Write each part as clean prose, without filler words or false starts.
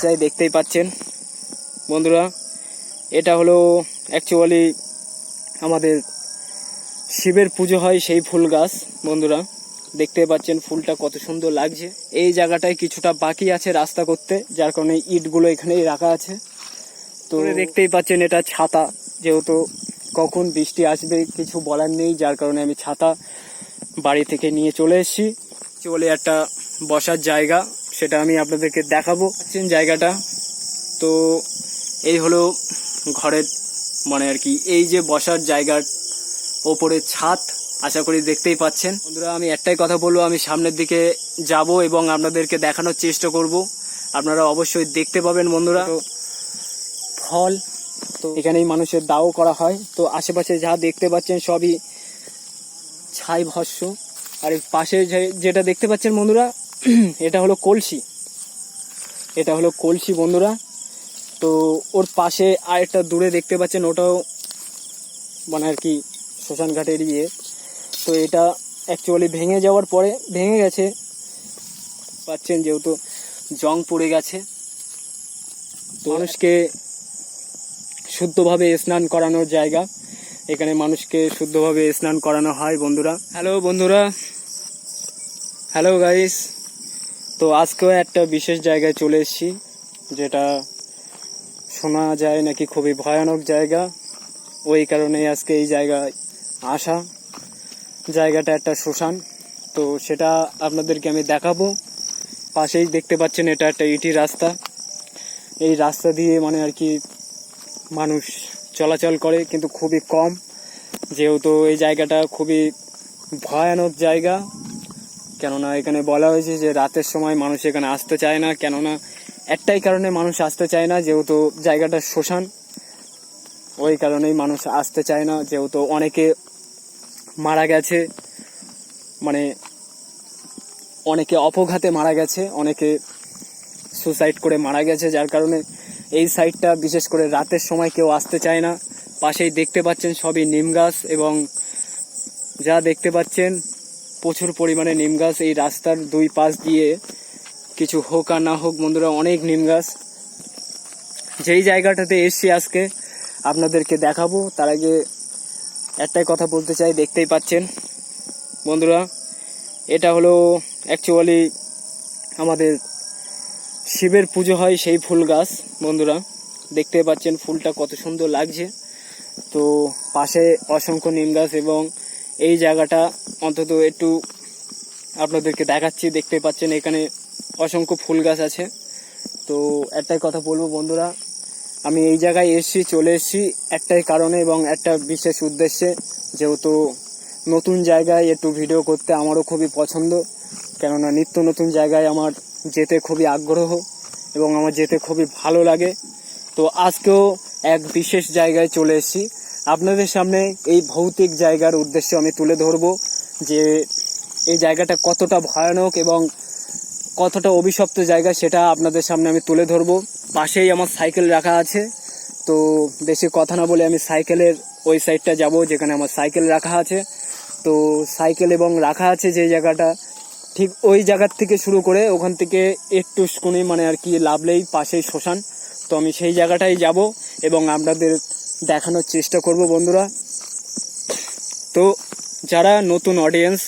চাই, দেখতেই পাচ্ছেন বন্ধুরা। এটা হলো অ্যাকচুয়ালি আমাদের শিবের পুজো হয় সেই ফুল গাছ বন্ধুরা। দেখতে পাচ্ছেন ফুলটা কত সুন্দর লাগছে। এই জায়গাটায় কিছুটা বাকি আছে রাস্তা করতে, যার কারণে ইটগুলো এখানেই রাখা আছে। তো দেখতেই পাচ্ছেন এটা ছাতা, যেহেতু কখন বৃষ্টি আসবে কিছু বলার নেই, যার কারণে আমি ছাতা বাড়ি থেকে নিয়ে চলে এসেছি। চলে একটা বসার জায়গা, সেটা আমি আপনাদেরকে দেখাবো জায়গাটা। তো এই হলো ঘরের মানে আর কি, এই যে বসার জায়গার ওপরে ছাদ, আশা করি দেখতেই পাচ্ছেন বন্ধুরা। আমি একটাই কথা বলবো, আমি সামনের দিকে যাব এবং আপনাদেরকে দেখানোর চেষ্টা করব, আপনারা অবশ্যই দেখতে পাবেন বন্ধুরা। ফল তো এখানেই মানুষের দাও করা হয়। তো আশেপাশে যা দেখতে পাচ্ছেন সবই ছাই ভস্য। আর এই পাশে যেটা দেখতে পাচ্ছেন বন্ধুরা, এটা হলো কলসি, এটা হলো কলসি বন্ধুরা। তো ওর পাশে আরেকটা দূরে দেখতে পাচ্ছেন, ওটাও মানে আর কি শ্মশান ঘাটের ইয়ে। তো এটা অ্যাকচুয়ালি ভেঙে যাওয়ার পরে ভেঙে গেছে পাচ্ছেন, যেহেতু জং পড়ে গেছে। তো মানুষকে শুদ্ধভাবে স্নান করানোর জায়গা, এখানে মানুষকে শুদ্ধভাবে স্নান করানো হয় বন্ধুরা। হ্যালো বন্ধুরা, হ্যালো গাইস। তো আজকেও একটা বিশেষ জায়গায় চলে এসেছি, যেটা শোনা যায় নাকি খুবই ভয়ানক জায়গা। ওই কারণেই আজকে এই জায়গায় আসা। জায়গাটা একটা শ্মশান, তো সেটা আপনাদেরকে আমি দেখাবো। পাশেই দেখতে পাচ্ছেন এটা একটা ইটি রাস্তা। এই রাস্তা দিয়ে মানে আর কি মানুষ চলাচল করে, কিন্তু খুবই কম, যেহেতু এই জায়গাটা খুবই ভয়ানক জায়গা। কেননা এখানে বলা হয়েছে যে রাতের সময় মানুষ এখানে আসতে চায় না, কেননা একটাই কারণে মানুষ আসতে চায় না, যেহেতু জায়গাটা শ্মশান, ওই কারণেই মানুষ আসতে চায় না। যেহেতু অনেকে মারা গেছে, মানে অনেকে অপঘাতে মারা গেছে, অনেকে সুসাইড করে মারা গেছে, যার কারণে এই সাইডটা বিশেষ করে রাতের সময় কেউ আসতে চায় না। পাশেই দেখতে পাচ্ছেন সবই নিম গাছ, এবং যা দেখতে পাচ্ছেন প্রচুর পরিমাণে নিম গাছ। এই রাস্তার দুই পাশ দিয়ে কিছু হোক আর না হোক বন্ধুরা, অনেক নিম গাছ। যেই জায়গাটাতে এসছি আজকে আপনাদেরকে দেখাবো, তার আগে একটাই কথা বলতে চাই, দেখতেই পাচ্ছেন বন্ধুরা, এটা হলো অ্যাকচুয়ালি আমাদের শিবের পুজো হয় সেই ফুল গাছ বন্ধুরা। দেখতে পাচ্ছেন ফুলটা কত সুন্দর লাগছে। তো পাশে অসংখ্য নিম গাছ, এবং এই জায়গাটা অন্তত একটু আপনাদেরকে দেখাচ্ছি। দেখতে পাচ্ছেন এখানে অসংখ্য ফুল গাছ আছে। তো একটাই কথা বলবো বন্ধুরা, আমি এই জায়গায় চলে এসেছি একটাই কারণে এবং একটা বিশেষ উদ্দেশ্যে। যেহেতু নতুন জায়গায় একটু ভিডিও করতে আমারও খুবই পছন্দ, কেননা নিত্য নতুন জায়গায় আমার যেতে খুবই আগ্রহ এবং আমার যেতে খুবই ভালো লাগে। তো আজকেও এক বিশেষ জায়গায় চলে এসেছি। আপনাদের সামনে এই ভৌতিক জায়গার উদ্দেশ্য আমি তুলে ধরবো, যে এই জায়গাটা কতটা ভয়ানক এবং কতটা অভিশপ্ত জায়গা, সেটা আপনাদের সামনে আমি তুলে ধরবো। পাশেই আমার সাইকেল রাখা আছে, তো বেশি কথা না বলে আমি সাইকেলের ওই সাইডটা যাব যেখানে আমার সাইকেল রাখা আছে। তো সাইকেল এবং রাখা আছে যে জায়গাটা, ঠিক ওই জায়গার থেকে শুরু করে ওখান থেকে একটু শুনি মানে আর কি লাভলেই পাশেই শ্মশান। তো আমি সেই জায়গাটাই যাব এবং আপনাদের দেখানোর চেষ্টা করব বন্ধুরা। তো যারা নতুন অডিয়েন্স,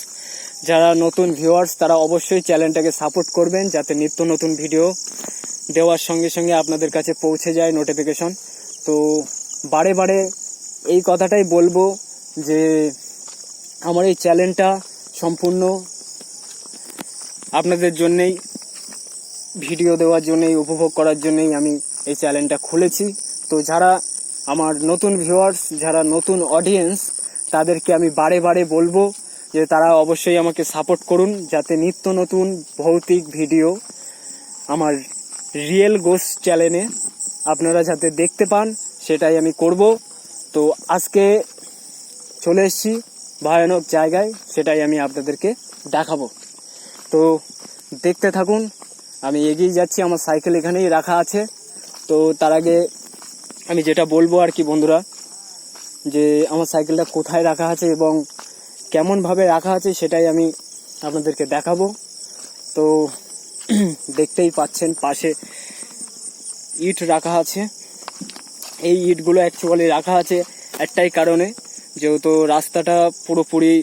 যারা নতুন ভিউয়ার্স, তারা অবশ্যই চ্যানেলটাকে সাপোর্ট করবেন, যাতে নিত্য নতুন ভিডিও দেওয়ার সঙ্গে সঙ্গে আপনাদের কাছে পৌঁছে যায় নোটিফিকেশন। তো বারে বারে এই কথাটাই বলবো যে আমার এই চ্যানেলটা সম্পূর্ণ আপনাদের জন্যেই, ভিডিও দেওয়ার জন্যেই, উপভোগ করার জন্যেই আমি এই চ্যানেলটা খুলেছি। তো যারা আমার নতুন ভিউয়ার্স, যারা নতুন অডিয়েন্স, তাদেরকে আমি বারে বারে বলবো যে তারা অবশ্যই আমাকে সাপোর্ট করুন, যাতে নিত্য নতুন ভৌতিক ভিডিও আমার রিয়েল গোস্ট চ্যানেলে আপনারা যাতে দেখতে পান, সেটাই আমি করব। তো আজকে চলে এসেছি ভয়ানক জায়গায়, সেটাই আমি আপনাদেরকে দেখাবো। তো দেখতে থাকুন, আমি এগিয়ে যাচ্ছি, আমার সাইকেল এখানেই রাখা আছে। তো তার আগে আমি যেটা বলবো আর কি বন্ধুরা, যে আমার সাইকেলটা কোথায় রাখা আছে এবং কেমনভাবে রাখা আছে সেটাই আমি আপনাদেরকে দেখাবো। তো দেখতেই পাচ্ছেন পাশে ইট রাখা আছে। এই ইটগুলো অ্যাকচুয়ালি রাখা আছে একটাই কারণে, যেহেতু রাস্তাটা পুরোপুরি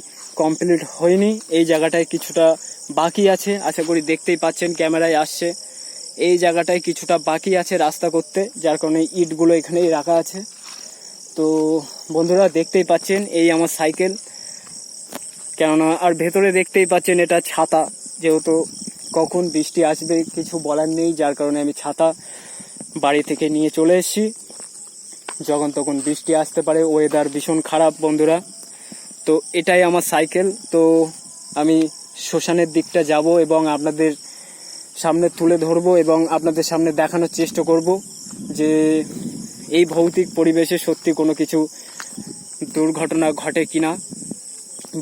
কমপ্লিট হয়নি, এই জায়গাটায় কিছুটা বাকি আছে। আশা করি দেখতেই পাচ্ছেন, ক্যামেরায় আসছে, এই জায়গাটায় কিছুটা বাকি আছে রাস্তা করতে, যার কারণে ইটগুলো এখানেই রাখা আছে। তো বন্ধুরা দেখতেই পাচ্ছেন এই আমার সাইকেল, কেননা আর ভেতরে দেখতেই পাচ্ছেন এটা ছাতা, যেহেতু কখন বৃষ্টি আসবে কিছু বলার নেই, যার কারণে আমি ছাতা বাড়ি থেকে নিয়ে চলে এসেছি। যখন তখন বৃষ্টি আসতে পারে, ওয়েদার ভীষণ খারাপ বন্ধুরা। তো এটাই আমার সাইকেল। তো আমি শ্মশানের দিকটা যাব এবং আপনাদের সামনে তুলে ধরবো এবং আপনাদের সামনে দেখানোর চেষ্টা করব যে এই ভৌতিক পরিবেশে সত্যি কোনো কিছু দুর্ঘটনা ঘটে কিনা,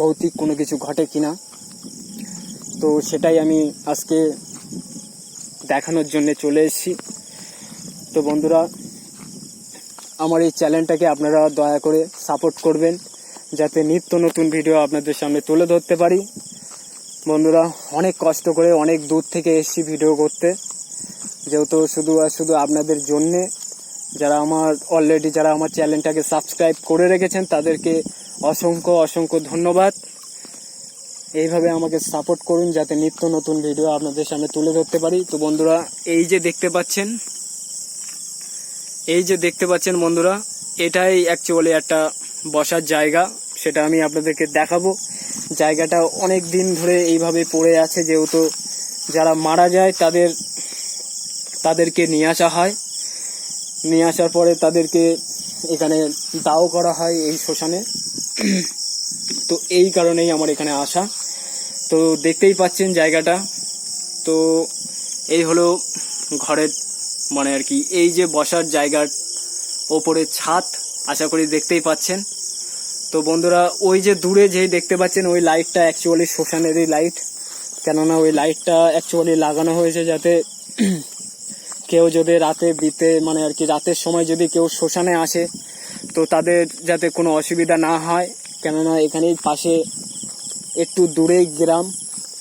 ভৌতিক কোনো কিছু ঘটে কিনা। তো সেটাই আমি আজকে দেখানোর জন্য চলে এসেছি। তো বন্ধুরা, আমার এই চ্যানেলটাকে আপনারা দয়া করে সাপোর্ট করবেন, যাতে নিত্য নতুন ভিডিও আপনাদের সামনে তুলে ধরতে পারি। বন্ধুরা, অনেক কষ্ট করে অনেক দূর থেকে এসেছি ভিডিও করতে, যেহেতু শুধু আপনাদের জন্যে। যারা আমার চ্যানেলটাকে সাবস্ক্রাইব করে রেখেছেন তাদেরকে অসংখ্য ধন্যবাদ। এইভাবে আমাকে সাপোর্ট করুন, যাতে নিত্য নতুন ভিডিও আপনাদের সামনে তুলে ধরতে পারি। তো বন্ধুরা, এই যে দেখতে পাচ্ছেন বন্ধুরা, এটাই অ্যাকচুয়ালি একটা বসার জায়গা, সেটা আমি আপনাদেরকে দেখাবো। জায়গাটা অনেক দিন ধরে এইভাবে পড়ে আছে, যেহেতু যারা মারা যায় তাদেরকে নিয়ে আসা হয়, নিয়ে আসার পরে তাদেরকে এখানে দাহ করা হয় এই শ্মশানে। তো এই কারণেই আমার এখানে আসা। তো দেখতেই পাচ্ছেন জায়গাটা। তো এই হলো ঘরের মানে আর কি, এই যে বসার জায়গার ওপরে ছাদ, আশা করি দেখতেই পাচ্ছেন। তো বন্ধুরা, ওই যে দূরে যেই দেখতে পাচ্ছেন ওই লাইটটা অ্যাকচুয়ালি শ্মশানেরই লাইট, কেননা ওই লাইটটা অ্যাকচুয়ালি লাগানো হয়েছে যাতে কেউ যদি রাতের সময় যদি কেউ শ্মশানে আসে তো তাদের যাতে কোনো অসুবিধা না হয়, কেননা এখানেই পাশে একটু দূরেই গ্রাম,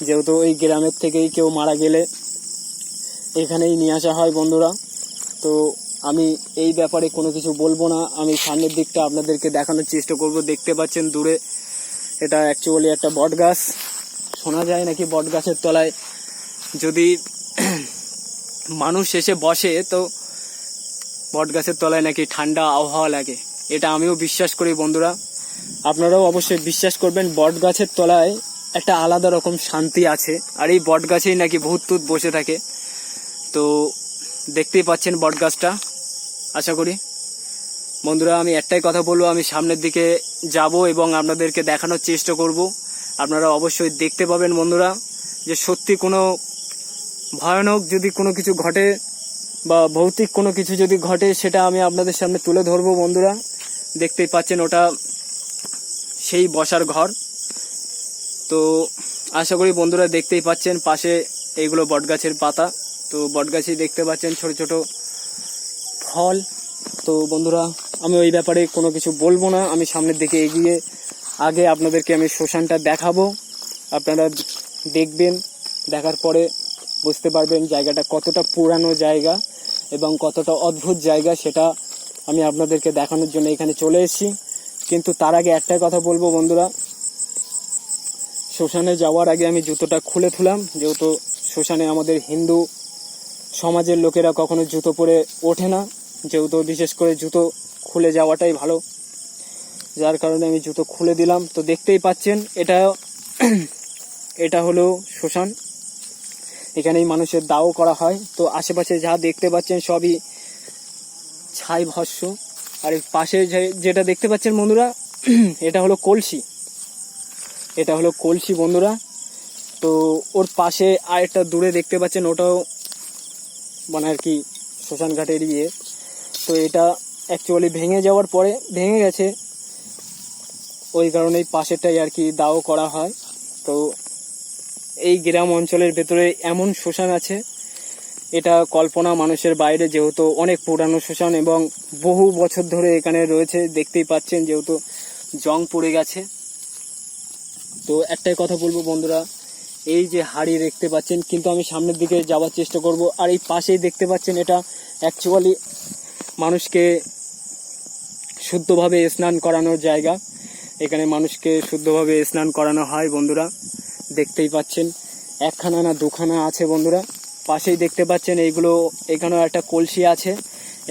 যেহেতু ওই গ্রামের থেকেই কেউ মারা গেলে এখানেই নিয়ে আসা হয় বন্ধুরা। তো আমি এই ব্যাপারে কোনো কিছু বলবো না, আমি সামনের দিকটা আপনাদেরকে দেখানোর চেষ্টা করব। দেখতে পাচ্ছেন দূরে, এটা অ্যাকচুয়ালি একটা বট গাছ। শোনা যায় নাকি বট গাছের তলায় যদি মানুষ এসে বসে তো বট গাছের তলায় নাকি ঠান্ডা আবহাওয়া লাগে। এটা আমিও বিশ্বাস করি বন্ধুরা, আপনারাও অবশ্যই বিশ্বাস করবেন। বট গাছের তলায় একটা আলাদা রকম শান্তি আছে, আর এই বট গাছেই নাকি ভূত টুত বসে থাকে। তো দেখতেই পাচ্ছেন বট গাছটা। আশা করি বন্ধুরা, আমি একটাই কথা বলবো, আমি সামনের দিকে যাব এবং আপনাদেরকে দেখানোর চেষ্টা করব। আপনারা অবশ্যই দেখতে পাবেন বন্ধুরা, যে সত্যি কোনো ভয়ানক যদি কোনো কিছু ঘটে বা ভৌতিক কোনো কিছু যদি ঘটে, সেটা আমি আপনাদের সামনে তুলে ধরবো বন্ধুরা। দেখতেই পাচ্ছেন ওটা সেই বসার ঘর। তো আশা করি বন্ধুরা দেখতেই পাচ্ছেন পাশে এইগুলো বটগাছের পাতা। তো বটগাছেই দেখতে পাচ্ছেন ছোট ছোট ফল। তো বন্ধুরা, আমি ওই ব্যাপারে কোনো কিছু বলবো না, আমি সামনের দিকে এগিয়ে আগে আপনাদেরকে আমি শ্মশানটা দেখাবো। আপনারা দেখবেন, দেখার পরে বুঝতে পারবেন জায়গাটা কতটা পুরানো জায়গা এবং কতটা অদ্ভুত জায়গা, সেটা আমি আপনাদেরকে দেখানোর জন্য এখানে চলে এসেছি। কিন্তু তার আগে একটাই কথা বলবো বন্ধুরা, শ্মশানে যাওয়ার আগে আমি জুতোটা খুলে তুলাম, যেহেতু শ্মশানে আমাদের হিন্দু সমাজের লোকেরা কখনো জুতো পরে ওঠে না, যেহেতু বিশেষ করে জুতো খুলে যাওয়াটাই ভালো, যার কারণে আমি জুতো খুলে দিলাম। তো দেখতেই পাচ্ছেন এটা হলো শ্মশান, এখানেই মানুষের দাহ করা হয়। তো আশেপাশে যা দেখতে পাচ্ছেন সবই ছাই ভস্য। আর এই পাশে যেটা দেখতে পাচ্ছেন বন্ধুরা, এটা হলো কলসি বন্ধুরা। তো ওর পাশে আর একটা দূরে দেখতে পাচ্ছেন, ওটাও মানে আর কি শ্মশান ঘাটের ইয়ে। তো এটা অ্যাকচুয়ালি ভেঙে যাওয়ার পরে ভেঙে গেছে, ওই কারণেই পাশেরটাই আর কি দাহ করা হয়। তো এই গ্রাম অঞ্চলের ভেতরে এমন শ্মশান আছে, এটা কল্পনা মানুষের বাইরে, যেহেতু অনেক পুরানো শ্মশান এবং বহু বছর ধরে এখানে রয়েছে। দেখতেই পাচ্ছেন যেহেতু জং পড়ে গেছে। তো একটাই কথা বলবো বন্ধুরা, এই যে হাড়ি দেখতে পাচ্ছেন, কিন্তু আমি সামনের দিকে যাওয়ার চেষ্টা করব। আর এই পাশেই দেখতে পাচ্ছেন, এটা অ্যাকচুয়ালি মানুষকে শুদ্ধভাবে স্নান করানোর জায়গা। এখানে মানুষকে শুদ্ধভাবে স্নান করানো হয় বন্ধুরা, দেখতেই পাচ্ছেন। একখানা না দুখানা আছে বন্ধুরা। পাশেই দেখতে পাচ্ছেন এইগুলো, এখানেও একটা কলসি আছে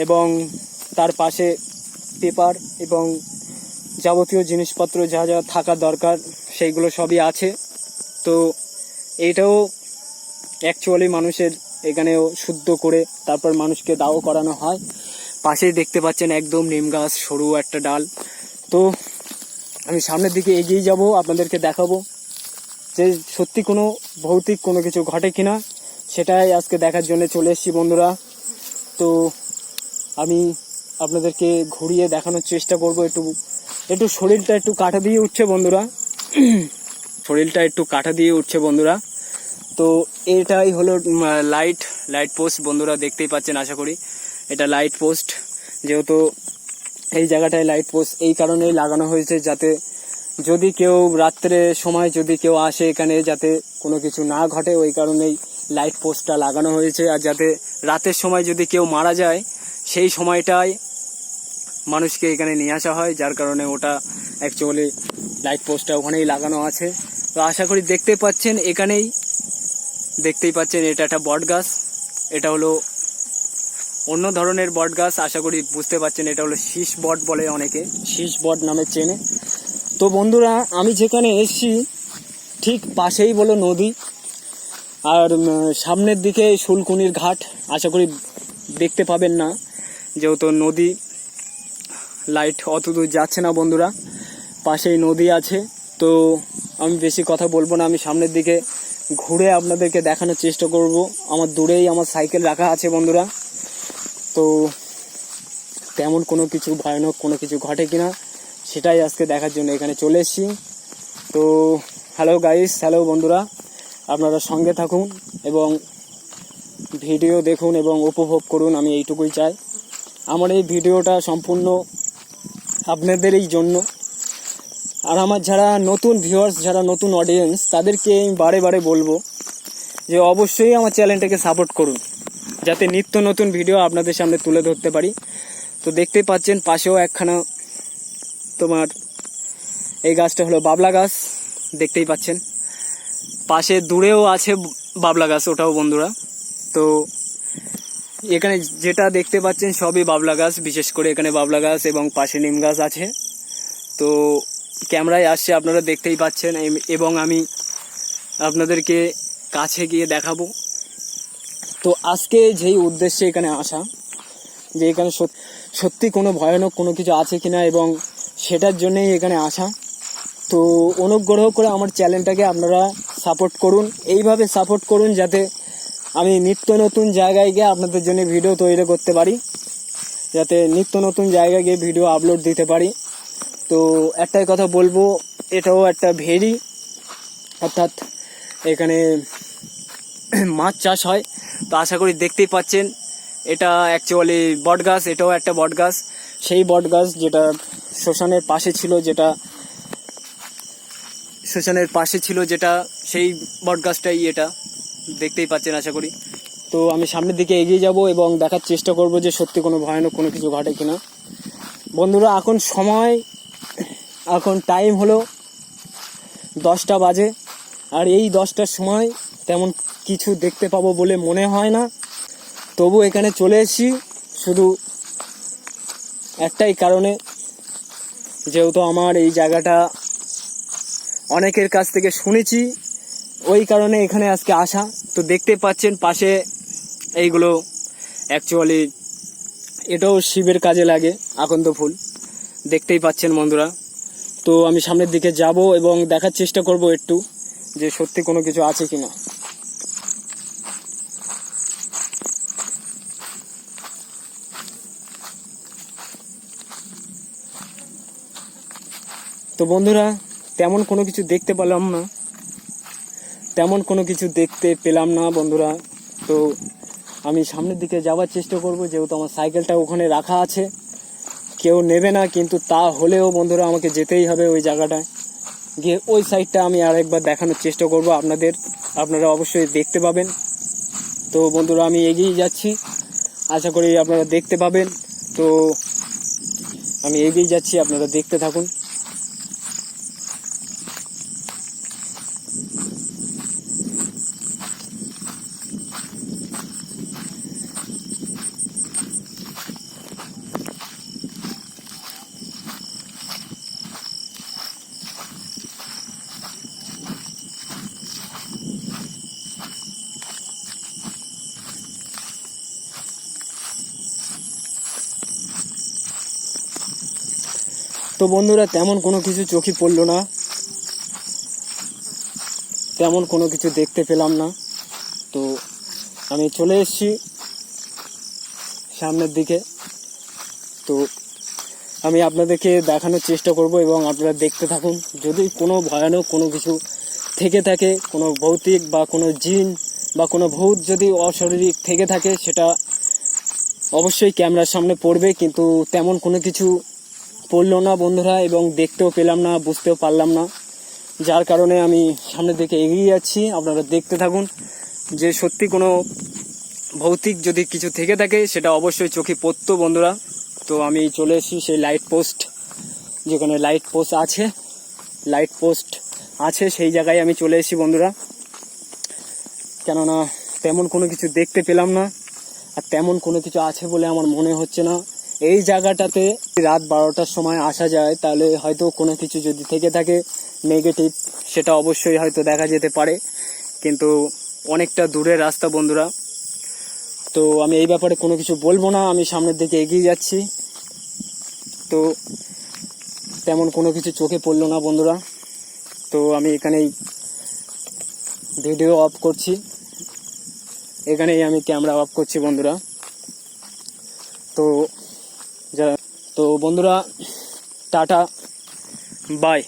এবং তার পাশে পেপার এবং যাবতীয় জিনিসপত্র যা যা থাকা দরকার সেইগুলো সবই আছে। তো এইটাও অ্যাকচুয়ালি মানুষের এখানেও শুদ্ধ করে তারপর মানুষকে দাও করানো হয়। পাশেই দেখতে পাচ্ছেন একদম নিম গাছ, সরু একটা ডাল। তো আমি সামনের দিকে এগিয়ে যাব, আপনাদেরকে দেখাবো যে সত্যি কোনো ভৌতিক কোনো কিছু ঘটে কিনা, সেটাই আজকে দেখার জন্য চলে এসেছি বন্ধুরা। তো আমি আপনাদেরকে ঘুরিয়ে দেখানোর চেষ্টা করব। একটু শরীরটা একটু কাটা দিয়ে উঠছে বন্ধুরা, শরীরটা একটু কাটা দিয়ে উঠছে বন্ধুরা। তো এটাই হলো লাইট পোস্ট বন্ধুরা, দেখতেই পাচ্ছেন আশা করি। এটা লাইট পোস্ট, যেহেতু এই জায়গাটায় লাইট পোস্ট এই কারণেই লাগানো হয়েছে যাতে যদি কেউ রাত্রে সময় যদি কেউ আসে এখানে যাতে কোনো কিছু না ঘটে, ওই কারণেই লাইট পোস্টটা লাগানো হয়েছে। আর যাতে রাতের সময় যদি কেউ মারা যায় সেই সময়টায় মানুষকে এখানে নিয়ে আসা হয়, যার কারণে ওটা অ্যাকচুয়ালি লাইট পোস্টটা ওখানেই লাগানো আছে। তো আশা করি দেখতে পাচ্ছেন, এখানেই দেখতেই পাচ্ছেন এটা একটা বট গাছ। এটা হলো অন্য ধরনের বট গাছ, আশা করি বুঝতে পারছেন। এটা হলো শীষ বট বলে, অনেকে শীষ বট নামে চেনে। তো বন্ধুরা, আমি যেখানে এসেছি ঠিক পাশেই বলো নদী, আর সামনের দিকে শুলকুনির ঘাট। আশা করি দেখতে পাবেন না, যেহেতু নদী লাইট অত দূর যাচ্ছে না বন্ধুরা, পাশেই নদী আছে। তো আমি বেশি কথা বলবো না, আমি সামনের দিকে ঘুরে আপনাদেরকে দেখানোর চেষ্টা করব। আমার দূরেই আমার সাইকেল রাখা আছে বন্ধুরা। তো তেমন কোনো কিছু ভয়ানক কোনো কিছু ঘটে কিনা সেটাই আজকে দেখার জন্য এখানে চলে এসেছি। তো হ্যালো গাইস, হ্যালো বন্ধুরা, আপনারা সঙ্গে থাকুন এবং ভিডিও দেখুন এবং উপভোগ করুন, আমি এইটুকুই চাই। আমার এই ভিডিওটা সম্পূর্ণ আপনাদেরই জন্য। আর আমার যারা নতুন ভিউয়ার্স, যারা নতুন অডিয়েন্স, তাদেরকে আমি বারে বারে বলবো যে অবশ্যই আমার চ্যানেলটাকে সাপোর্ট করুন, যাতে নিত্য নতুন ভিডিও আপনাদের সামনে তুলে ধরতে পারি। তো দেখতেই পাচ্ছেন পাশেও একখানা তোমার এই গাছটা হলো বাবলা গাছ, দেখতেই পাচ্ছেন। পাশে দূরেও আছে বাবলা গাছ, ওটাও বন্ধুরা। তো এখানে যেটা দেখতে পাচ্ছেন সবই বাবলা গাছ, বিশেষ করে এখানে বাবলা গাছ এবং পাশে নিম গাছ আছে। তো ক্যামেরায় আসছে, আপনারা দেখতেই পাচ্ছেন, এবং আমি আপনাদেরকে কাছে গিয়ে দেখাবো। তো আজকে যেই উদ্দেশ্যে এখানে আসা, যে এখানে সত্যি কোনো ভয়ানক কোনো কিছু আছে কিনা এবং সেটার জন্যই এখানে আসা। তো অনুগ্রহ করে আমার চ্যানেলটাকে আপনারা সাপোর্ট করুন, এইভাবে সাপোর্ট করুন যাতে আমি নিত্য নতুন জায়গায় গিয়ে আপনাদের জন্য ভিডিও তৈরি করতে পারি, যাতে নিত্য নতুন জায়গায় গিয়ে ভিডিও আপলোড দিতে পারি। তো একটাই কথা বলবো, এটাও একটা ভেরি, অর্থাৎ এখানে মাছ চাষ হয়। তো আশা করি দেখতেই পাচ্ছেন, এটা অ্যাকচুয়ালি বট গাছ, এটাও একটা বট গাছ। সেই বট গাছ যেটা শ্মশানের পাশে ছিল, যেটা সেই বট গাছটাই এটা, দেখতেই পাচ্ছেন আশা করি। তো আমি সামনের দিকে এগিয়ে যাব এবং দেখার চেষ্টা করব যে সত্যি কোনো ভয়ানক কোনো কিছু ঘটে কিনা। বন্ধুরা, এখন টাইম হলো 10টা বাজে, আর এই 10টার সময় তেমন কিছু দেখতে পাবো বলে মনে হয় না। তবু এখানে চলে এসেছি শুধু একটাই কারণে, যেহেতু আমার এই জায়গাটা অনেকের কাছ থেকে শুনেছি, ওই কারণে এখানে আজকে আসা। তো দেখতে পাচ্ছেন পাশে এইগুলো অ্যাকচুয়ালি এটাও শিবের কাজে লাগে, আকন্দ ফুল, দেখতেই পাচ্ছেন বন্ধুরা। তো আমি সামনের দিকে যাব এবং দেখার চেষ্টা করব একটু যে সত্যি কোনো কিছু আছে কিনা। তো বন্ধুরা, তেমন কোনো কিছু দেখতে পেলাম না বন্ধুরা। তো আমি সামনের দিকে যাওয়ার চেষ্টা করব, যেহেতু আমার সাইকেলটা ওখানে রাখা আছে, কেউ নেবে না, কিন্তু তা হলেও বন্ধুরা আমাকে যেতেই হবে ওই জায়গাটায় গিয়ে। ওই সাইডটা আমি আরেকবার দেখানোর চেষ্টা করব আপনাদের। আপনারা অবশ্যই দেখতে পাবেন। তো বন্ধুরা আমি এগিয়ে যাচ্ছি, আশা করি আপনারা দেখতে পাবেন। তো আমি এগিয়ে যাচ্ছি, আপনারা দেখতে থাকুন। তো বন্ধুরা তেমন কোনো কিছু চোখে পড়লো না, তেমন কোনো কিছু দেখতে পেলাম না। তো আমি চলে এসেছি সামনের দিকে। তো আমি আপনাদেরকে দেখানোর চেষ্টা করব এবং আপনারা দেখতে থাকুন। যদি কোনো ভয়ানক কোনো কিছু থেকে থাকে, কোনো ভৌতিক বা কোনো জিন বা কোনো ভূত যদি অশারীরিক থেকে থাকে, সেটা অবশ্যই ক্যামেরার সামনে পড়বে, কিন্তু তেমন কোনো কিছু পড়লো না বন্ধুরা, এবং দেখতেও পেলাম না, বুঝতেও পারলাম না, যার কারণে আমি সামনের দিকে এগিয়ে যাচ্ছি। আপনারা দেখতে থাকুন যে সত্যি কোনো ভৌতিক যদি কিছু থেকে থাকে সেটা অবশ্যই চোখে পড়তো বন্ধুরা। তো আমি চলে এসেছি সেই লাইট পোস্ট, যেখানে লাইট পোস্ট আছে সেই জায়গায় আমি চলে এসেছি বন্ধুরা। কেননা তেমন কোনো কিছু দেখতে পেলাম না, আর তেমন কোনো কিছু আছে বলে আমার মনে হচ্ছে না। এই জায়গাটাতে রাত 12টার সময় আসা যায়, তাহলে হয়তো কোনো কিছু যদি থেকে থাকে নেগেটিভ, সেটা অবশ্যই হয়তো দেখা যেতে পারে, কিন্তু অনেকটা দূরের রাস্তা বন্ধুরা। তো আমি এই ব্যাপারে কোনো কিছু বলবো না, আমি সামনের দিকে এগিয়ে যাচ্ছি। তো তেমন কোনো কিছু চোখে পড়লো না বন্ধুরা। তো আমি এখানেই ভিডিও অফ করছি, এখানেই আমি ক্যামেরা অফ করছি বন্ধুরা। তো বন্ধুরা টাটা, বাই।